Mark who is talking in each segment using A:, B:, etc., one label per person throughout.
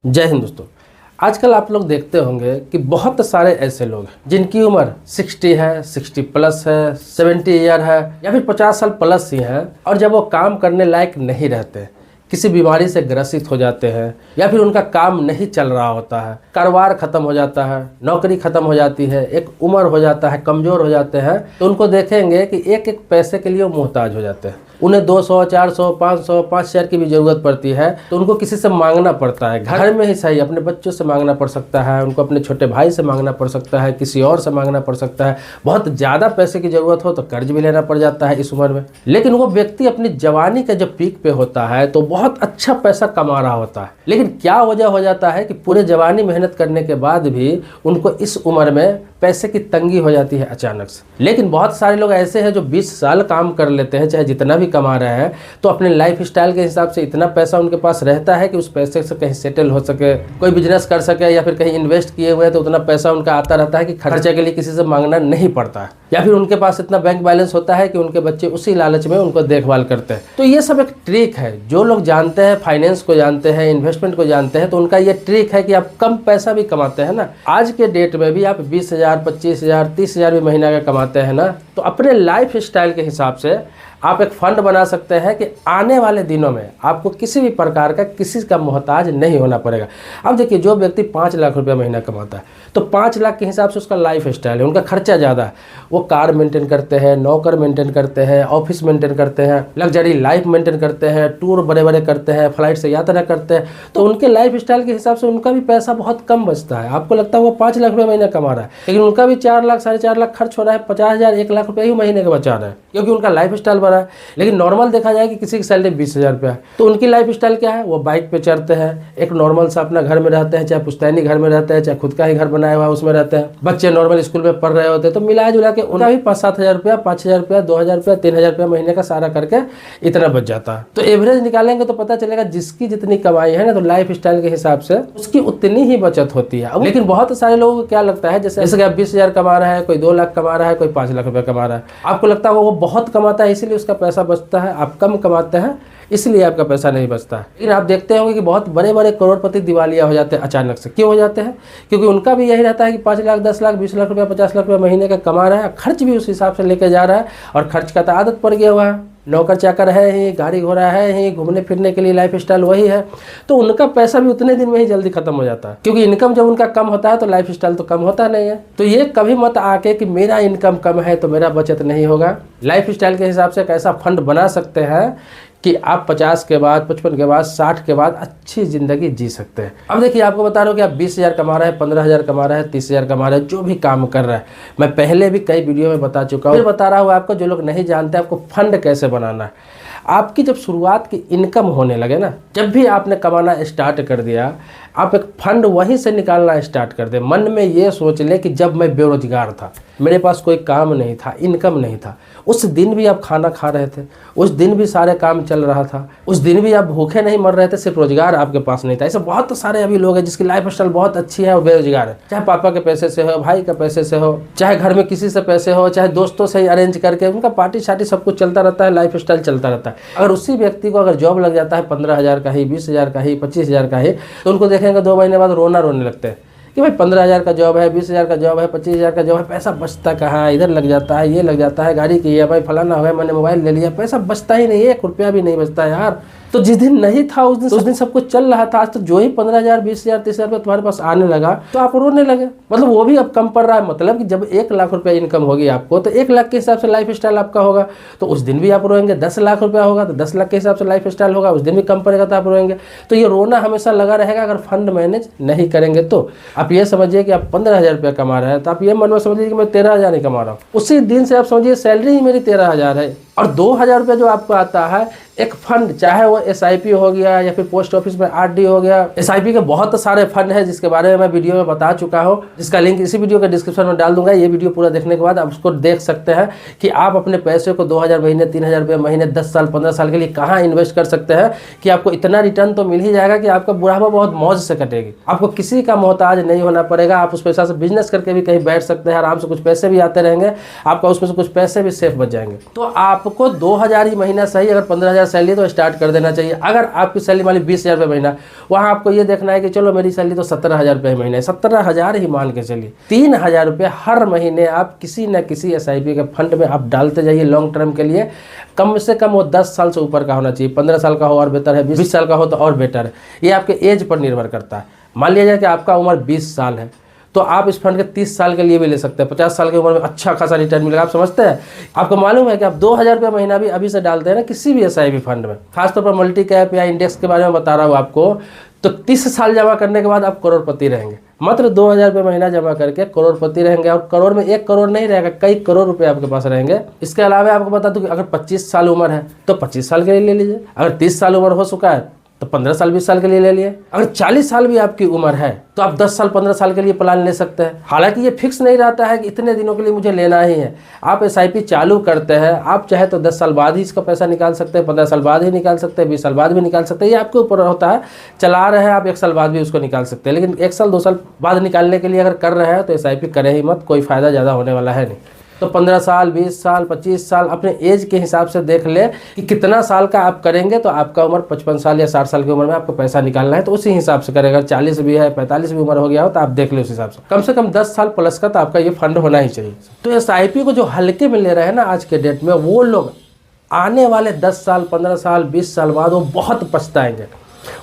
A: जय हिंद दोस्तों। आजकल आप लोग देखते होंगे कि बहुत सारे ऐसे लोग हैं जिनकी उम्र 60 है, 60 प्लस है, 70 ईयर है या फिर 50 साल प्लस ही है, और जब वो काम करने लायक नहीं रहते, किसी बीमारी से ग्रसित हो जाते हैं या फिर उनका काम नहीं चल रहा होता है, कारोबार खत्म हो जाता है, नौकरी खत्म हो जाती है, एक उम्र हो जाता है, कमज़ोर हो जाते हैं, तो उनको देखेंगे कि एक एक पैसे के लिए वो मोहताज हो जाते हैं। उन्हें 200, 400, 500, 5,000 की भी ज़रूरत पड़ती है तो उनको किसी से मांगना पड़ता है। घर में ही सही, अपने बच्चों से मांगना पड़ सकता है, उनको अपने छोटे भाई से मांगना पड़ सकता है, किसी और से मांगना पड़ सकता है। बहुत ज़्यादा पैसे की ज़रूरत हो तो कर्ज भी लेना पड़ जाता है इस उम्र में। लेकिन वो व्यक्ति अपनी जवानी के जब पीक पे होता है तो बहुत अच्छा पैसा कमा रहा होता है, लेकिन क्या वजह हो जाता है कि पूरे जवानी मेहनत करने के बाद भी उनको इस उम्र में पैसे की तंगी हो जाती है अचानक से। लेकिन बहुत सारे लोग ऐसे हैं जो 20 साल काम कर लेते हैं, चाहे जितना भी कमा रहे हैं, तो अपने लाइफ स्टाइल के हिसाब से इतना पैसा उनके पास रहता है कि उस पैसे से कहीं सेटल हो सके, कोई बिजनेस कर सके, या फिर कहीं इन्वेस्ट किए हुए हैं तो उतना पैसा उनका आता रहता है कि खर्चे के लिए किसी से मांगना नहीं पड़ता है, या फिर उनके पास इतना बैंक बैलेंस होता है कि उनके बच्चे उसी लालच में उनको देखभाल करते हैं। तो ये सब एक ट्रिक है। जो लोग जानते हैं, फाइनेंस को जानते हैं, इन्वेस्टमेंट को जानते हैं, तो उनका ये ट्रिक है कि आप कम पैसा भी कमाते हैं ना, आज के डेट में भी आप 20,000, 25,000, 30,000 भी महीना का कमाते हैं ना, तो अपने लाइफ स्टाइल के हिसाब से आप एक फंड बना सकते हैं कि आने वाले दिनों में आपको किसी भी प्रकार का किसी का मोहताज नहीं होना पड़ेगा। अब देखिए, जो व्यक्ति 5 लाख रुपया महीना कमाता है तो 5 लाख के हिसाब से उसका लाइफ स्टाइल है, उनका खर्चा ज़्यादा है। वो कार मेंटेन करते हैं, नौकर मेंटेन करते हैं, ऑफिस मेंटेन करते हैं, लग्जरी लाइफ मेंटेन करते हैं, टूर बड़े बड़े करते हैं, फ्लाइट से यात्रा करते हैं, तो उनके लाइफ स्टाइल के हिसाब से उनका भी पैसा बहुत कम बचता है। आपको लगता है वो 5 लाख रुपये महीना कमा रहा है, लेकिन उनका भी 4 लाख, 4.5 लाख खर्च हो रहा है, 50,000, 1 लाख रुपये ही महीने का बचा रहा है, क्योंकि उनका लाइफ स्टाइल बढ़ा है। लेकिन नॉर्मल देखा जाए कि किसी की सैलरी 20,000 रुपया है, तो उनकी लाइफ स्टाइल क्या है? वो बाइक पे चढ़ते हैं, एक नॉर्मल सा अपना घर में रहते हैं, चाहे पुश्तैनी घर में रहते हैं, चाहे खुद का ही घर बनाया हुआ है उसमें रहते हैं, बच्चे नॉर्मल स्कूल में पढ़ रहे होते हैं, तो मिला जुला के उनका भी 5-7 हज़ार रुपया, 5,000 रुपया, 2,000 रुपया, 3,000 रुपया महीने का सारा करके इतना बच जाता है। तो एवरेज निकालेंगे तो पता चलेगा जिसकी जितनी कमाई है ना, तो लाइफ स्टाइल के हिसाब से उसकी उतनी ही बचत होती है। लेकिन बहुत सारे लोगों को क्या लगता है, जैसे कि आप 20,000 कमा रहा है, कोई 2 लाख कमा रहा है, कोई 5 लाख रुपया कमा रहा है, आपको लगता है वो बहुत कमाता है इसीलिए उसका पैसा बचता है, आप कम कमाते हैं इसलिए आपका पैसा नहीं बचता है। लेकिन आप देखते होंगे कि बहुत बड़े बड़े करोड़पति दिवालिया हो जाते हैं अचानक से। क्यों हो जाते हैं? क्योंकि उनका भी यही रहता है कि 5 लाख, 10 लाख, 20 लाख रुपया, 50 लाख रुपया महीने का कमा रहा है, खर्च भी उस हिसाब से लेके जा रहा है, और खर्च का तो आदत पड़ गया हुआ है, नौकर चाकर है ही, गाड़ी घोड़ा है ही, घूमने फिरने के लिए लाइफ स्टाइल वही है, तो उनका पैसा भी उतने दिन में ही जल्दी खत्म हो जाता है। क्योंकि इनकम जब उनका कम होता है तो लाइफ स्टाइल तो कम होता नहीं है। तो ये कभी मत आके कि मेरा इनकम कम है तो मेरा बचत नहीं होगा। लाइफ स्टाइल के हिसाब से एक ऐसा फंड बना सकते हैं कि आप 50 के बाद, 55 के बाद, 60 के बाद अच्छी ज़िंदगी जी सकते हैं। अब देखिए, आपको बता रहा हूँ कि आप 20,000 कमा रहे हैं, 15,000 कमा रहे हैं, 30,000 कमा रहे हैं, जो भी काम कर रहा है, मैं पहले भी कई वीडियो में बता चुका हूँ, फिर बता रहा हूँ आपको, जो लोग नहीं जानते आपको फंड कैसे बनाना है। आपकी जब शुरुआत की इनकम होने लगे ना, जब भी आपने कमाना स्टार्ट कर दिया, आप एक फंड वहीं से निकालना स्टार्ट कर दे। मन में ये सोच ले कि जब मैं बेरोजगार था, मेरे पास कोई काम नहीं था, इनकम नहीं था, उस दिन भी आप खाना खा रहे थे, उस दिन भी सारे काम चल रहा था, उस दिन भी आप भूखे नहीं मर रहे थे, सिर्फ रोजगार आपके पास नहीं था। ऐसे बहुत सारे अभी लोग हैं जिसकी लाइफ स्टाइल बहुत अच्छी है और बेरोजगार है, चाहे पापा के पैसे से हो, भाई के पैसे से हो, चाहे घर में किसी से पैसे हो, चाहे दोस्तों से ही अरेंज करके उनका पार्टी शार्टी सब कुछ चलता रहता है, लाइफ स्टाइल चलता रहता है। अगर उसी व्यक्ति को अगर जॉब लग जाता है 15,000 का ही, 20,000 का ही, 25,000 का ही, तो उनको देखेंगे 2 महीने बाद रोने लगते हैं कि भाई 15,000 का जॉब है, 20,000 का जॉब है, 25,000 का जॉब है, पैसा बचता कहाँ है, इधर लग जाता है, ये लग जाता है, गाड़ी की EMI फलाना हो गया, मैंने मोबाइल ले लिया, पैसा बचता ही नहीं है, 1 रुपया भी नहीं बचता यार। तो जिस दिन नहीं था उस दिन सब कुछ चल रहा था, आज तो जो ही 15,000, 20,000, 30,000 रुपये तुम्हारे पास आने लगा तो आप रोने लगे। मतलब वो भी अब कम पड़ रहा है। मतलब कि जब 1 लाख रुपया इनकम होगी आपको, तो 1 लाख के हिसाब से लाइफ स्टाइल आपका होगा, तो उस दिन भी आप रोएंगे। 10 लाख रुपया होगा तो 10 लाख के हिसाब से लाइफ स्टाइल होगा, उस दिन भी कम पड़ेगा तो आप रोएंगे। तो ये रोना हमेशा लगा रहेगा अगर फंड मैनेज नहीं करेंगे। तो आप ये समझिए कि आप 15,000 रुपया कमा रहे हैं, तो आप ये मन में समझिए कि मैं 13,000 नहीं कमा रहा हूँ, उसी दिन से आप समझिए सैलरी ही मेरी 13,000 है, और 2,000 रुपये जो आपको आता है एक फंड, चाहे वो SIP हो गया या फिर पोस्ट ऑफिस में RD हो गया। SIP के बहुत सारे फंड है जिसके बारे में मैं वीडियो में बता चुका हूँ, जिसका लिंक इसी वीडियो के डिस्क्रिप्शन में डाल दूंगा। ये वीडियो पूरा देखने के बाद आप उसको देख सकते हैं कि आप अपने पैसे को 2,000 महीने, 3,000 रुपये महीने, 10 साल, 15 साल के लिए कहाँ इन्वेस्ट कर सकते हैं कि आपको इतना रिटर्न तो मिल ही जाएगा कि आपका बुढ़ापा बहुत मौज से कटेगी। आपको किसी का मोहताज नहीं होना पड़ेगा। आप उस पैसा से बिजनेस करके भी कहीं बैठ सकते हैं, आराम से कुछ पैसे भी आते रहेंगे, आपका उसमें से कुछ पैसे भी सेफ बच जाएंगे। तो आपको 2,000 ही महीना सही, अगर 15,000 15,000 सैलरी तो स्टार्ट कर देना चाहिए। अगर आपकी सैलरी मान ली 20,000 रुपये महीना, वहाँ आपको ये देखना है कि चलो मेरी सैलरी तो 17,000 रुपये महीना है, 17,000 ही मान के चलिए, 3,000 रुपये हर महीने आप किसी न किसी SIP के फंड में आप डालते जाइए लॉन्ग टर्म के लिए। कम से कम वो 10 साल से ऊपर का होना चाहिए, 15 साल का हो और बेहतर है, 20 साल का हो तो और बेटर है। ये आपके एज पर निर्भर करता है। मान लिया जाए कि आपका उम्र 20 साल है तो आप इस फंड के 30 साल के लिए भी ले सकते हैं। 50 साल की उम्र में अच्छा खासा रिटर्न मिलेगा। आप समझते हैं? आपको मालूम है कि आप 2,000 रुपये महीना भी अभी से डालते हैं ना किसी भी SIP फंड में, खासतौर पर मल्टी कैप या इंडेक्स के बारे में बता रहा हूँ आपको, तो 30 साल जमा करने के बाद आप करोड़पति रहेंगे। मात्र 2,000 रुपये महीना जमा करके करोड़पति रहेंगे। और करोड़ में 1 करोड़ नहीं रहेगा, कई करोड़ रुपए आपके पास रहेंगे। इसके अलावा आपको बता दूं कि अगर 25 साल उम्र है तो 25 साल के लिए ले लीजिए। अगर 30 साल उम्र हो चुका है तो 15 साल 20 साल के लिए ले लिए। अगर 40 साल भी आपकी उम्र है तो आप 10 साल 15 साल के लिए प्लान ले सकते हैं। हालांकि ये फिक्स नहीं रहता है कि इतने दिनों के लिए मुझे लेना ही है। आप SIP चालू करते हैं, आप चाहे तो 10 साल बाद ही इसका पैसा निकाल सकते हैं, 15 साल बाद ही निकाल सकते हैं, 20 साल बाद भी निकाल सकते हैं। ये आपके ऊपर होता है। चला रहे हैं आप 1 साल बाद भी उसको निकाल सकते हैं, लेकिन 1 साल 2 साल बाद निकालने के लिए अगर कर रहे हैं तो SIP करें ही मत, कोई फ़ायदा ज़्यादा होने वाला है नहीं। तो 15 साल 20 साल 25 साल अपने एज के हिसाब से देख ले कि कितना साल का आप करेंगे तो आपका उम्र 55 साल या 60 साल की उम्र में आपको पैसा निकालना है तो उसी हिसाब से करेगा। 40 भी है 45 भी उम्र हो गया हो तो आप देख ले उस हिसाब से कम 10 साल प्लस का तो आपका ये फंड होना ही चाहिए। तो SIP को जो हल्के में ले रहे हैं ना आज के डेट में, वो लोग आने वाले 10 साल 15 साल 20 साल बाद वो बहुत पछताएंगे।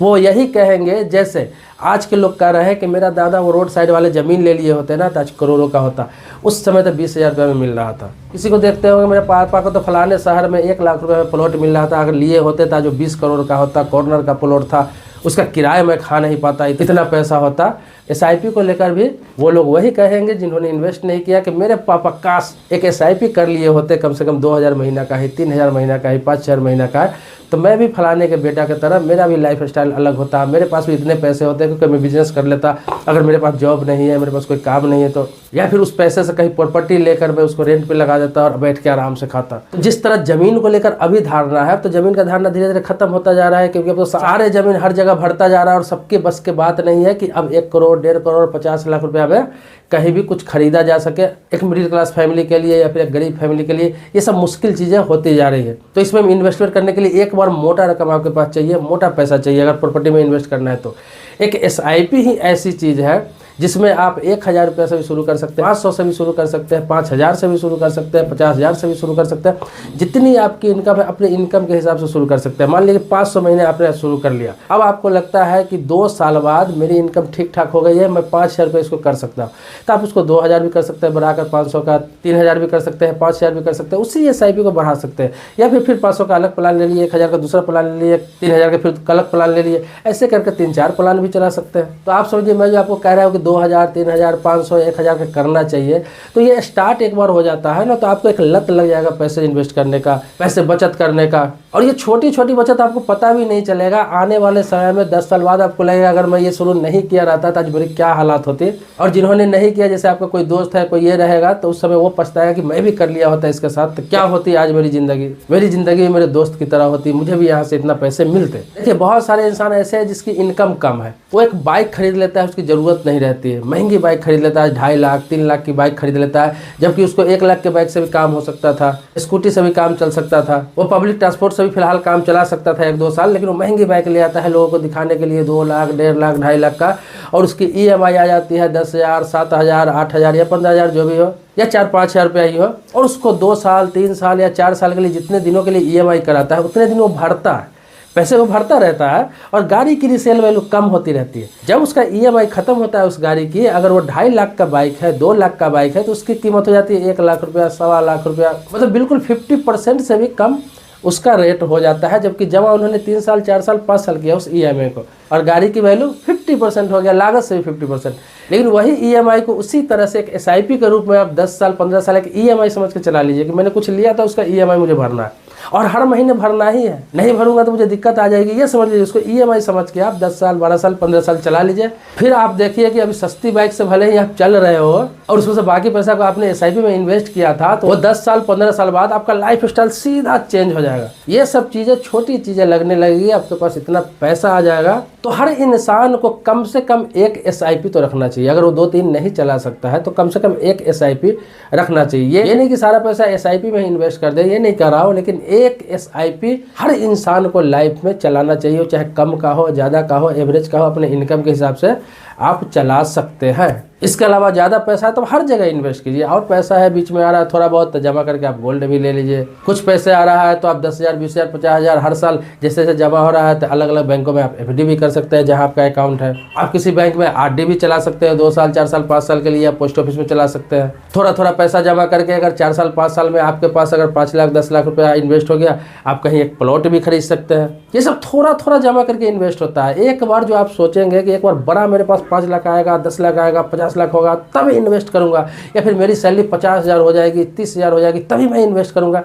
A: वो यही कहेंगे जैसे आज के लोग कह रहे हैं कि मेरा दादा वो रोड साइड वाले ज़मीन ले लिए होते ना तो आज करोड़ों का होता। उस समय तो 20,000 रुपये में मिल रहा था। किसी को देखते होंगे मेरे पापा को तो फलाने शहर में 1 लाख रुपये में प्लॉट मिल रहा था, अगर लिए होते था जो 20 करोड़ का होता, कॉर्नर का प्लॉट था, उसका किराया मैं खा नहीं पाता, इतना पैसा होता। SIP को लेकर भी वो लोग वही कहेंगे जिन्होंने इन्वेस्ट नहीं किया कि मेरे पापा काश एक SIP कर लिए होते, कम से कम 2,000 महीना का ही, 3,000 महीना का ही, 5,000 महीना का है, तो मैं भी फलाने के बेटा की तरह मेरा भी लाइफ स्टाइल अलग होता, मेरे पास भी इतने पैसे होते क्योंकि मैं बिजनेस कर लेता। अगर मेरे पास जॉब नहीं है, मेरे पास कोई काम नहीं है तो, या फिर उस पैसे से कहीं प्रॉपर्टी लेकर मैं उसको रेंट पे लगा देता और बैठ के आराम से खाता। तो जिस तरह जमीन को लेकर अभी धारणा है, तो जमीन का धारणा धीरे धीरे खत्म होता जा रहा है क्योंकि अब तो सारे जमीन हर जगह भरता जा रहा है और सबके बस के बात नहीं है कि अब 1 करोड़ 1.5 करोड़ 50 लाख रुपया में कहीं भी कुछ खरीदा जा सके। एक मिडिल क्लास फैमिली के लिए या फिर एक गरीब फैमिली के लिए ये सब मुश्किल चीज़ें होती जा रही है। तो इसमें इन्वेस्टमेंट करने के लिए एक बार मोटा रकम आपके पास चाहिए, मोटा पैसा चाहिए। अगर प्रॉपर्टी में इन्वेस्ट करना है तो एक SIP ही ऐसी चीज़ है जिसमें आप 1,000 रुपये से भी शुरू कर सकते हैं, 500 से भी शुरू कर सकते हैं, 5,000 से भी शुरू कर सकते हैं, 50,000 से भी शुरू कर सकते हैं। जितनी आपकी इनकम है अपने इनकम के हिसाब से शुरू कर सकते हैं। मान लीजिए 500 महीने आपने शुरू कर लिया, अब आपको लगता है कि 2 साल बाद मेरी इनकम ठीक ठाक हो गई है, मैं 5,000 रुपये इसको कर सकता हूँ, तो आप उसको 2,000 भी कर सकते हैं बढ़ाकर 500 का, 3,000 भी कर सकते हैं, 5,000 भी कर सकते हैं। उसी SIP को बढ़ा सकते हैं, या फिर 500 का अलग प्लान ले लिए, 1,000 का दूसरा प्लान ले लिए, 3,000 का फिर अलग प्लान ले लिए, ऐसे करके 3-4 प्लान भी चला सकते हैं। तो आप समझिए मैं जो आपको कह रहा हूँ कि 2,000 3,000 500 1,000 का करना चाहिए, तो ये स्टार्ट एक बार हो जाता है ना तो आपको एक लत लग जाएगा पैसे इन्वेस्ट करने का, पैसे बचत करने का। और ये छोटी छोटी बचत आपको पता भी नहीं चलेगा। आने वाले समय में 10 साल बाद आपको लगेगा अगर मैं ये शुरू नहीं किया रहता तो आज मेरी क्या हालात होती। और जिन्होंने नहीं किया, जैसे आपका कोई दोस्त है कोई ये रहेगा, तो उस समय वो पछताएगा कि मैं भी कर लिया होता इसके साथ तो क्या होती आज मेरी ज़िंदगी मेरे दोस्त की तरह होती, मुझे भी यहाँ से इतना पैसे मिलते। देखिए बहुत सारे इंसान ऐसे हैं जिसकी इनकम कम है, वो एक बाइक खरीद लेता है, उसकी ज़रूरत नहीं रहती है, महंगी बाइक खरीद लेता है, 2.5 लाख 3 लाख की बाइक खरीद लेता है, जबकि उसको 1 लाख के बाइक से भी काम हो सकता था, स्कूटी से भी काम चल सकता था, वो पब्लिक ट्रांसपोर्ट से भी फिलहाल काम चला सकता था 1-2 साल, लेकिन वो महंगी बाइक ले आता है लोगों को दिखाने के लिए 2 लाख 1.5 लाख 2.5 लाख का, और उसकी EMI आ जाती है 10,000 7,000 8,000 या 15,000 जो भी हो, या 4-5 हज़ार रुपया ही हो, और उसको 2 साल 3 साल या 4 साल के लिए जितने दिनों के लिए EMI कराता है उतने दिन वो भरता है, पैसे वो भरता रहता है, और गाड़ी की रिसेल वैल्यू कम होती रहती है। जब उसका EMI खत्म होता है उस गाड़ी की, अगर वो 2.5 लाख का बाइक है 2 लाख का बाइक है तो उसकी कीमत हो जाती है 1 लाख रुपया 1.25 लाख रुपया, मतलब बिल्कुल 50% से भी कम उसका रेट हो जाता है। जबकि जमा उन्होंने 3 साल 4 साल 5 साल किया उस EMI को, और गाड़ी की वैल्यू 50% हो गया, लागत से भी 50%। लेकिन वही EMI को उसी तरह से एक SIP के रूप में आप 10 साल 15 साल एक EMI समझ के चला लीजिए कि मैंने कुछ लिया था उसका EMI मुझे भरना है, और हर महीने भरना ही है, नहीं भरूंगा तो मुझे दिक्कत आ जाएगी, ये समझ लीजिए। उसको EMI समझ के आप 10 साल 12 साल 15 साल चला लीजिए। फिर आप देखिए कि अभी सस्ती बाइक से भले ही आप चल रहे हो और उसमें से बाकी पैसा को आपने SIP में इन्वेस्ट किया था, तो वो 10 साल 15 साल बाद आपका लाइफ स्टाइल सीधा चेंज हो जाएगा। ये सब चीज़ें छोटी चीज़ें लगने लगेगी, आपके पास इतना पैसा आ जाएगा तो हर इंसान को कम से कम एक SIP तो रखना चाहिए। अगर वो 2-3 नहीं चला सकता है तो कम से कम एक SIP रखना चाहिए। ये नहीं कि सारा पैसा SIP में इन्वेस्ट कर दे, ये नहीं कर रहा हूँ, लेकिन एक SIP हर इंसान को लाइफ में चलाना चाहिए, चाहे कम का हो, ज़्यादा का हो, एवरेज का हो, अपने इनकम के हिसाब से आप चला सकते हैं। इसके अलावा ज़्यादा पैसा है तो हर जगह इन्वेस्ट कीजिए। और पैसा है बीच में आ रहा है थोड़ा बहुत, तो जमा करके आप गोल्ड भी ले लीजिए। कुछ पैसे आ रहा है तो आप 10,000, 20,000, 50,000 हर साल जैसे जैसे जमा हो रहा है तो अलग अलग बैंकों में आप FD भी कर सकते हैं जहां आपका अकाउंट है। आप किसी बैंक में RD भी चला सकते हैं, 2 साल, 4 साल, 5 साल के लिए आप पोस्ट ऑफिस में चला सकते हैं। थोड़ा थोड़ा पैसा जमा करके अगर 4 साल, 5 साल में आपके पास अगर 5 लाख, 10 लाख रुपया इन्वेस्ट हो गया, आप कहीं एक प्लॉट भी खरीद सकते हैं। ये सब थोड़ा थोड़ा जमा करके इन्वेस्ट होता है। एक बार जो आप सोचेंगे कि एक बार बड़ा मेरे पास 5 लाख आएगा, 10 लाख आएगा, 50 लाख होगा तब इन्वेस्ट करूंगा, या फिर मेरी सैलरी 50,000 हो जाएगी, 30,000 हो जाएगी तभी मैं इन्वेस्ट करूंगा,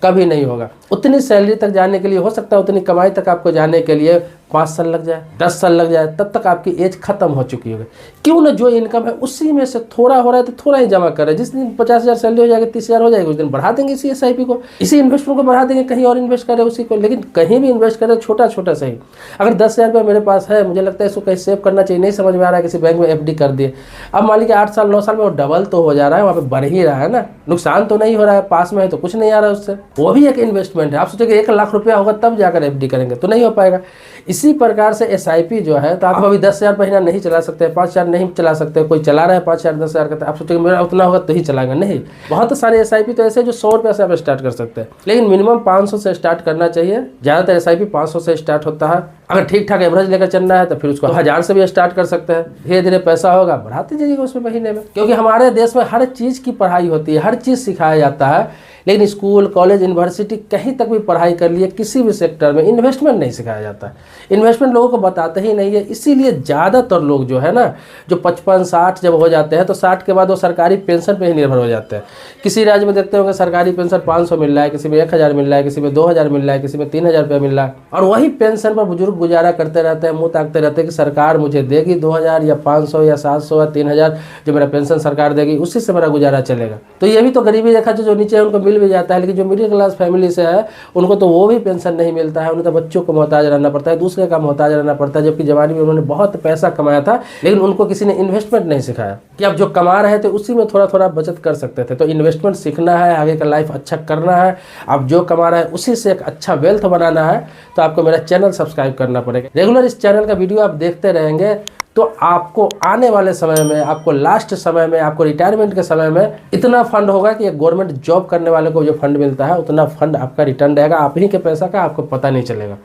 A: कभी नहीं होगा। उतनी सैलरी तक जाने के लिए, हो सकता है उतनी कमाई तक आपको जाने के लिए 5 साल लग जाए, 10 साल लग जाए, तब तक आपकी एज खत्म हो चुकी होगी। क्यों ना जो इनकम है उसी में से थोड़ा हो रहा है तो थोड़ा ही जमा करें। जिस दिन 50,000 सैलरी हो जाएगी, 30,000 हो जाएगी, उस दिन बढ़ा देंगे इसी SIP को, इसी इन्वेस्टमेंट को बढ़ा देंगे, कहीं और इन्वेस्ट करें उसी को। लेकिन कहीं भी इन्वेस्ट करें छोटा छोटा सही। अगर 10,000 रुपये मेरे पास है, मुझे लगता है इसको कहीं सेव करना चाहिए, नहीं समझ में आ रहा है, किसी बैंक में FD कर दिए। अब मान लीजिए 8 साल 9 साल में वो डबल तो हो जा रहा है, वहाँ पे बढ़ ही रहा है ना, नुकसान तो नहीं हो रहा है, पास में है तो कुछ नहीं आ रहा है उससे, वो भी एक इन्वेस्टमेंट है। आप सोचेंगे 1 लाख रुपया होगा तब जाकर FD करेंगे, तो नहीं हो पाएगा। इसी प्रकार से SIP जो है, तो आप अभी 10,000 महीना नहीं चला सकते, 5,000 नहीं चला सकते, कोई चला रहा है 5,000, 10,000 का, आप सोचेंगे मेरा उतना होगा तो ही चलाएगा, नहीं। बहुत सारे SIP तो ऐसे जो 100 रुपये से आप स्टार्ट कर सकते हैं, लेकिन मिनिमम 500 से स्टार्ट करना चाहिए। ज़्यादातर SIP 500 से स्टार्ट होता है। अगर ठीक ठाक एवरेज लेकर चलना है तो फिर उसको 1000 से भी स्टार्ट कर सकते हैं। धीरे धीरे पैसा होगा, बढ़ाते जाइएगा उसमें महीने में, क्योंकि हमारे देश में हर चीज़ की पढ़ाई होती है, हर चीज़ सिखाया जाता है। लेकिन स्कूल, कॉलेज, यूनिवर्सिटी कहीं तक भी पढ़ाई कर लिए, किसी भी सेक्टर में इन्वेस्टमेंट नहीं सिखाया जाता है। इन्वेस्टमेंट लोगों को बताते ही नहीं है। इसीलिए ज़्यादातर लोग जो है ना, जो 55-60 जब हो जाते हैं तो 60 के बाद वो सरकारी पेंशन पे ही निर्भर हो जाते हैं। किसी राज्य में देखते होंगे सरकारी पेंशन 500 मिल रहा है, किसी में 1,000 मिल रहा है, किसी में 2,000 मिल रहा है, किसी में 3,000 रुपया मिल रहा है, और वही पेंशन पर बुजुर्ग गुजारा करते रहते हैं, मुँह ताकते रहते हैं कि सरकार मुझे देगी 2,000 या 500 या 700 या 3,000, जो मेरा पेंशन सरकार देगी उसी से मेरा गुजारा चलेगा। तो ये भी तो गरीबी रेखा जो नीचे है उनको मिल भी जाता है, लेकिन जो मिडिल क्लास फैमिली से है उनको तो वो भी पेंशन नहीं मिलता है। उन्हें तो बच्चों को मोहताज रहना पड़ता है, दूसरे का मोहताज रहना पड़ता है, जबकि जवानी में उन्होंने बहुत पैसा कमाया था, लेकिन उनको किसी ने इन्वेस्टमेंट नहीं सिखाया कि आप जो कमा रहे थे उसी में थोड़ा थोड़ा बचत कर सकते थे। तो इन्वेस्टमेंट सीखना है, आगे का लाइफ अच्छा करना है, आप जो कमा रहे हैं उसी से एक अच्छा वेल्थ बनाना है, तो आपको मेरा चैनल सब्सक्राइब करना पड़ेगा। रेगुलर इस चैनल का वीडियो आप देखते रहेंगे तो आपको आने वाले समय में, आपको लास्ट समय में, आपको रिटायरमेंट के समय में इतना फंड होगा कि एक गवर्नमेंट जॉब करने वाले को जो फंड मिलता है उतना फंड आपका रिटर्न रहेगा, आप ही के पैसा का आपको पता नहीं चलेगा।